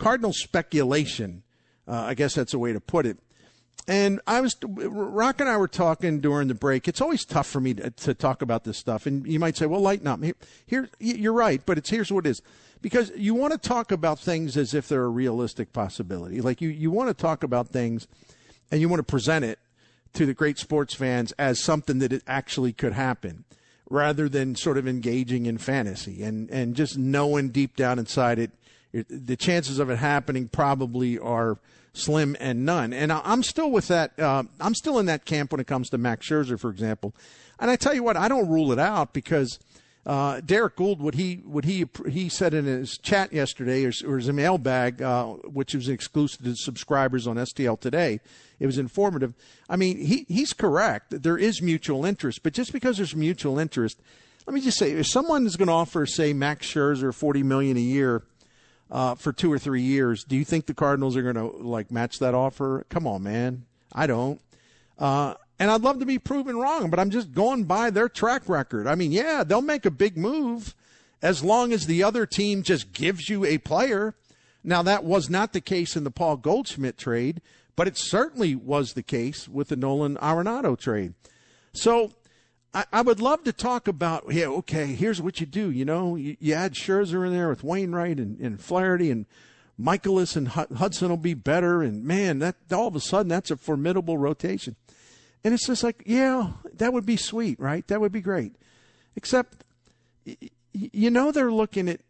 Cardinals speculation. I guess that's a way to put it. And Rock and I were talking during the break. It's always tough for me to talk about this stuff. And you might say, well, lighten up. Here, you're right, but here's what it is. Because you want to talk about things as if they're a realistic possibility. Like you want to talk about things and you want to present it to the great sports fans as something that it actually could happen, rather than sort of engaging in fantasy and just knowing deep down inside the chances of it happening probably are slim and none. And I'm still with that. I'm still in that camp when it comes to Max Scherzer, for example. And I tell you what, I don't rule it out because Derek Gould, what he said in his chat yesterday, or his mailbag, which was exclusive to subscribers on STL Today, it was informative. I mean, he's correct. There is mutual interest, but just because there's mutual interest, let me just say, if someone is going to offer, say, Max Scherzer $40 million a year for 2 or 3 years, do you think the Cardinals are going to match that offer? Come on, man. I don't. And I'd love to be proven wrong, but I'm just going by their track record. I mean, yeah, they'll make a big move as long as the other team just gives you a player. Now, that was not the case in the Paul Goldschmidt trade, but it certainly was the case with the Nolan Arenado trade. So I would love to talk about, okay, here's what you do. You add Scherzer in there with Wainwright and Flaherty, and Miklasz and Hudson will be better. And, man, that all of a sudden that's a formidable rotation. And it's just like, yeah, that would be sweet, right? That would be great. Except, they're looking at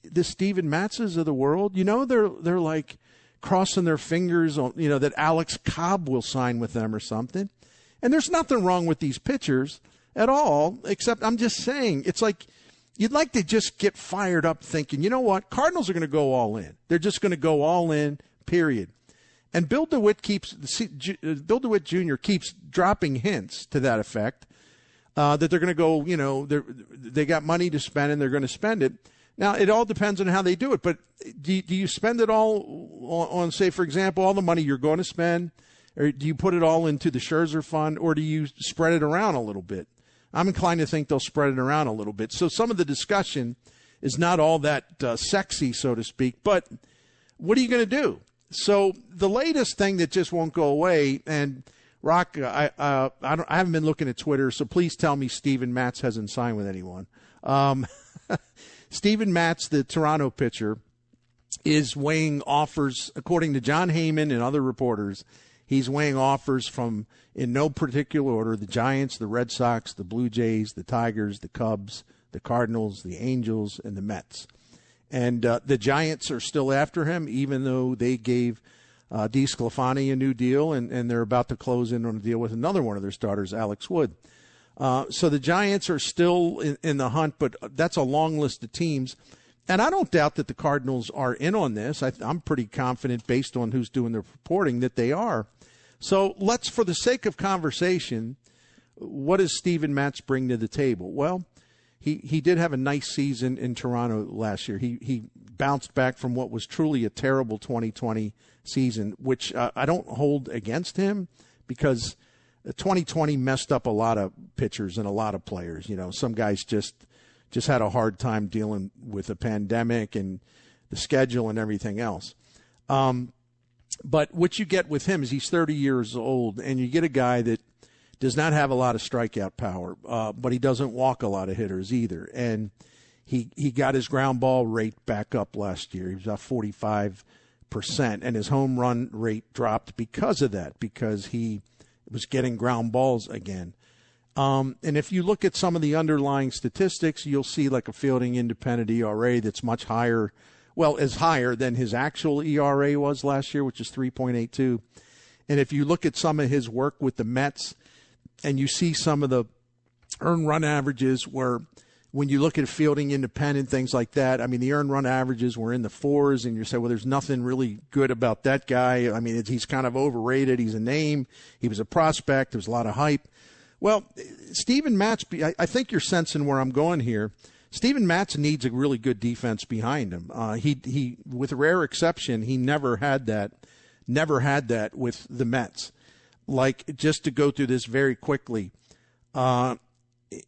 the Steven Matzes of the world. They're like crossing their fingers on, that Alex Cobb will sign with them or something. And there's nothing wrong with these pitchers at all, except I'm just saying, it's like you'd like to just get fired up thinking, you know what, Cardinals are going to go all in. They're just going to go all in, period. And Bill DeWitt Jr. keeps dropping hints to that effect, that they're going to go, they got money to spend and they're going to spend it. Now, it all depends on how they do it, but do you spend it all on, say, for example, all the money you're going to spend, or do you put it all into the Scherzer fund, or do you spread it around a little bit? I'm inclined to think they'll spread it around a little bit. So some of the discussion is not all that sexy, so to speak, but what are you going to do? So the latest thing that just won't go away, and Rock, I haven't been looking at Twitter, so please tell me Steven Matz hasn't signed with anyone. Steven Matz, the Toronto pitcher, is weighing offers, according to John Heyman and other reporters. He's weighing offers from, in no particular order, the Giants, the Red Sox, the Blue Jays, the Tigers, the Cubs, the Cardinals, the Angels, and the Mets. And the Giants are still after him, even though they gave DeSclafani a new deal, and they're about to close in on a deal with another one of their starters, Alex Wood. So the Giants are still in the hunt, but that's a long list of teams. And I don't doubt that the Cardinals are in on this. I'm pretty confident, based on who's doing the reporting, that they are. So let's, for the sake of conversation, what does Steven Matz bring to the table? Well, he did have a nice season in Toronto last year. He bounced back from what was truly a terrible 2020 season, which I don't hold against him, because 2020 messed up a lot of pitchers and a lot of players. Some guys just had a hard time dealing with a pandemic and the schedule and everything else. But what you get with him is he's 30 years old, and you get a guy that does not have a lot of strikeout power, but he doesn't walk a lot of hitters either. And he got his ground ball rate back up last year. He was about 45%, and his home run rate dropped because of that, because he was getting ground balls again. And if you look at some of the underlying statistics, you'll see like a fielding independent ERA that's much higher, is higher than his actual ERA was last year, which is 3.82. And if you look at some of his work with the Mets, and you see some of the earned run averages, where when you look at fielding independent, things like that, I mean, the earned run averages were in the 4s, and you say, well, there's nothing really good about that guy. I mean, he's kind of overrated. He's a name. He was a prospect. There's a lot of hype. Well, Steven Matz, I think you're sensing where I'm going here. Steven Matz needs a really good defense behind him. He, with rare exception, he never had that with the Mets. Like, just to go through this very quickly,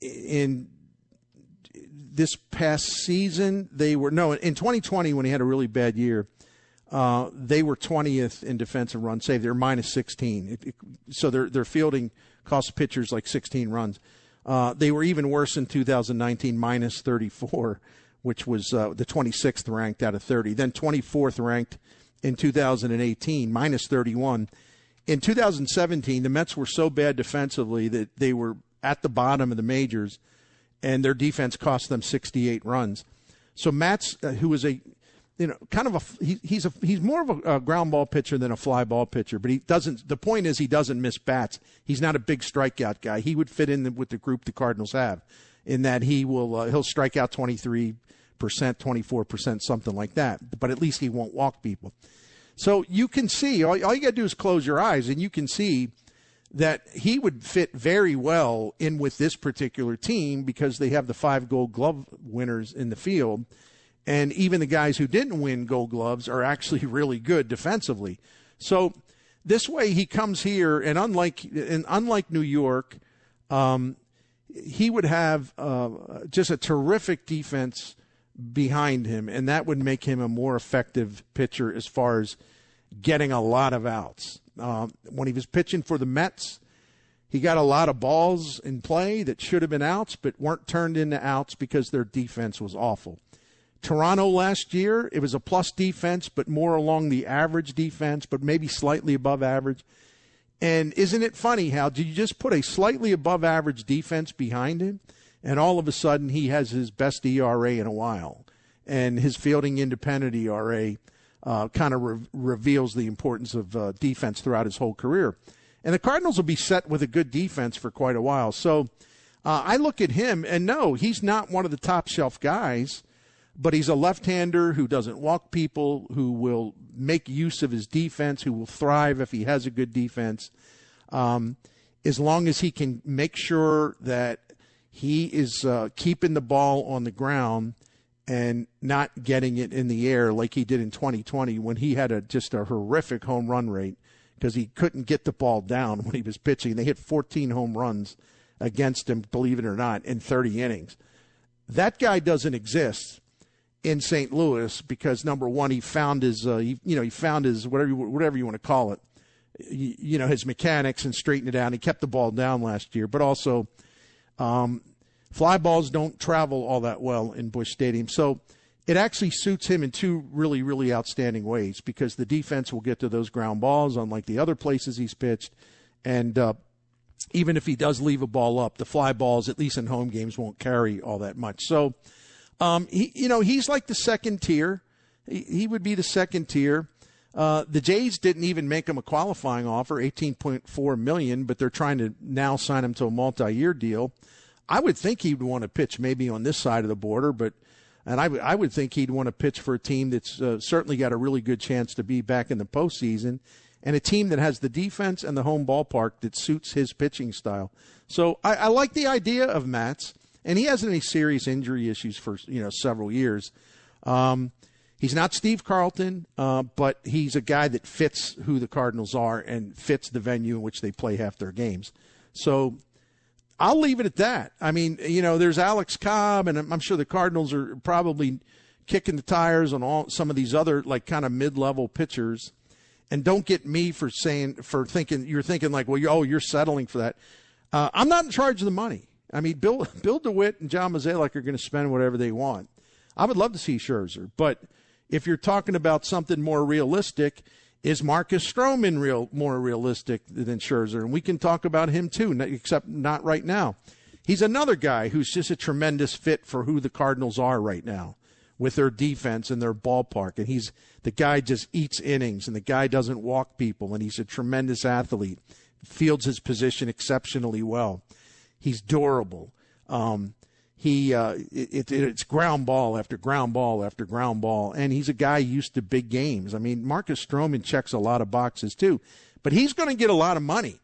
in this past season, in 2020 when he had a really bad year, they were 20th in defensive run save. They were minus 16. So their fielding cost pitchers like 16 runs. They were even worse in 2019, minus 34, which was the 26th ranked out of 30. Then 24th ranked in 2018, minus 31. In 2017, the Mets were so bad defensively that they were at the bottom of the majors, and their defense cost them 68 runs. So Mattz, who is he's more of a ground ball pitcher than a fly ball pitcher, but the point is he doesn't miss bats. He's not a big strikeout guy. He would fit in with the group the Cardinals have, in that he'll strike out 23%, 24%, something like that, but at least he won't walk people. So you can see, all you got to do is close your eyes, and you can see that he would fit very well in with this particular team because they have the 5 Gold Glove winners in the field. And even the guys who didn't win Gold Gloves are actually really good defensively. So this way he comes here, and unlike New York, he would have just a terrific defense behind him, and that would make him a more effective pitcher as far as getting a lot of outs. When he was pitching for the Mets, he got a lot of balls in play that should have been outs but weren't turned into outs because their defense was awful. Toronto last year, it was a plus defense, but more along the average defense, but maybe slightly above average. And isn't it funny how did you just put a slightly above average defense behind him, and all of a sudden he has his best ERA in a while, and his fielding independent ERA kind of reveals the importance of defense throughout his whole career. And the Cardinals will be set with a good defense for quite a while. So I look at him, and no, he's not one of the top shelf guys, but he's a left-hander who doesn't walk people, who will make use of his defense, who will thrive if he has a good defense. As long as he can make sure that he is keeping the ball on the ground and not getting it in the air like he did in 2020 when he had just a horrific home run rate because he couldn't get the ball down when he was pitching. They hit 14 home runs against him, believe it or not, in 30 innings. That guy doesn't exist in St. Louis because, number one, he found his whatever you want to call it, his mechanics and straightened it out. And he kept the ball down last year, but also fly balls don't travel all that well in Busch Stadium. So it actually suits him in two really, really outstanding ways because the defense will get to those ground balls, unlike the other places he's pitched. And even if he does leave a ball up, the fly balls, at least in home games, won't carry all that much. So, he's like the second tier. He would be the second tier. The Jays didn't even make him a qualifying offer, $18.4 million, but they're trying to now sign him to a multi-year deal. I would think he'd want to pitch maybe on this side of the border, and I would think he'd want to pitch for a team that's certainly got a really good chance to be back in the postseason, and a team that has the defense and the home ballpark that suits his pitching style. So I like the idea of Matz, and he hasn't any serious injury issues for several years. He's not Steve Carlton, but he's a guy that fits who the Cardinals are and fits the venue in which they play half their games. So I'll leave it at that. I mean, there's Alex Cobb, and I'm sure the Cardinals are probably kicking the tires on some of these other like kind of mid-level pitchers. And don't get me for thinking like, well, you're settling for that. I'm not in charge of the money. I mean, Bill DeWitt and John Mozeliak are going to spend whatever they want. I would love to see Scherzer, but if you're talking about something more realistic, is Marcus Stroman more realistic than Scherzer? And we can talk about him too, except not right now. He's another guy who's just a tremendous fit for who the Cardinals are right now with their defense and their ballpark. And the guy just eats innings, and the guy doesn't walk people, and he's a tremendous athlete, fields his position exceptionally well. He's durable. It's ground ball after ground ball after ground ball, and he's a guy used to big games. I mean, Marcus Stroman checks a lot of boxes too, but he's going to get a lot of money.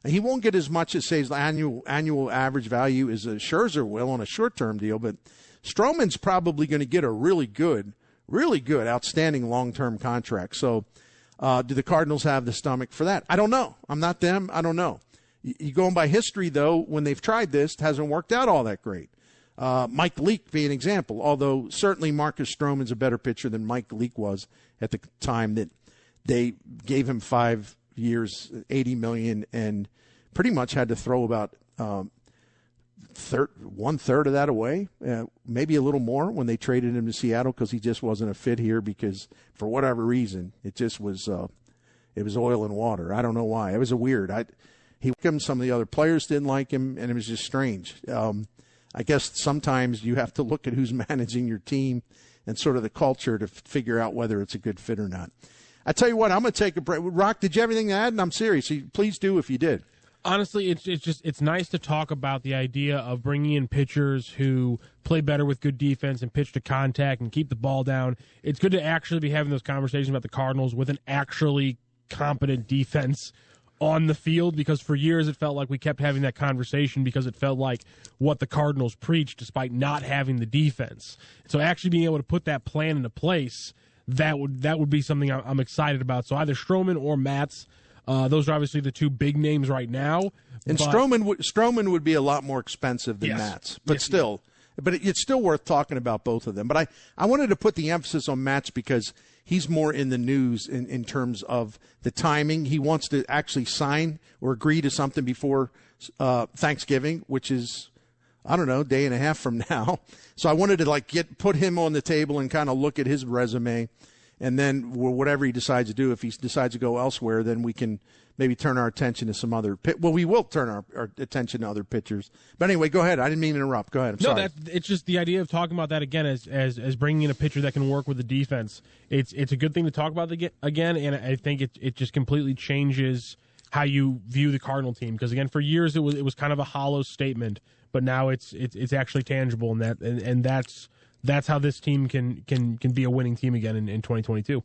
He won't get as much as, say, his annual average value as a Scherzer will on a short-term deal, but Stroman's probably going to get a really good, outstanding long-term contract. So do the Cardinals have the stomach for that? I don't know. I'm not them. I don't know. You going by history, though, when they've tried this, it hasn't worked out all that great. Mike Leake be an example, although certainly Marcus Stroman's a better pitcher than Mike Leake was at the time that they gave him 5 years, $80 million, and pretty much had to throw about one-third of that away, maybe a little more when they traded him to Seattle because he just wasn't a fit here because for whatever reason it just was it was oil and water. I don't know why. It was a weird. He liked him. Some of the other players didn't like him, and it was just strange. I guess sometimes you have to look at who's managing your team and sort of the culture to figure out whether it's a good fit or not. I tell you what, I'm going to take a break. Rock, did you have anything to add? And I'm serious. Please do if you did. Honestly, it's nice to talk about the idea of bringing in pitchers who play better with good defense and pitch to contact and keep the ball down. It's good to actually be having those conversations about the Cardinals with an actually competent defense on the field, because for years it felt like we kept having that conversation because it felt like what the Cardinals preached despite not having the defense. So actually being able to put that plan into place, that would be something I'm excited about. So either Stroman or Matz. Those are obviously the two big names right now. And Stroman would be a lot more expensive than Matz, but still. But it's still worth talking about both of them. But I wanted to put the emphasis on Matz because he's more in the news in terms of the timing. He wants to actually sign or agree to something before Thanksgiving, which is, I don't know, day and a half from now. So I wanted to put him on the table and kind of look at his resume. And then whatever he decides to do, if he decides to go elsewhere, then we can maybe turn our attention to some other well, we will turn our attention to other pitchers. But anyway, go ahead. I didn't mean to interrupt. Go ahead. I'm sorry. It's just the idea of talking about that again as bringing in a pitcher that can work with the defense. It's a good thing to talk about again, and I think it just completely changes how you view the Cardinal team. Because again, for years it was kind of a hollow statement, but now it's actually tangible, and that's how this team can be a winning team again in 2022.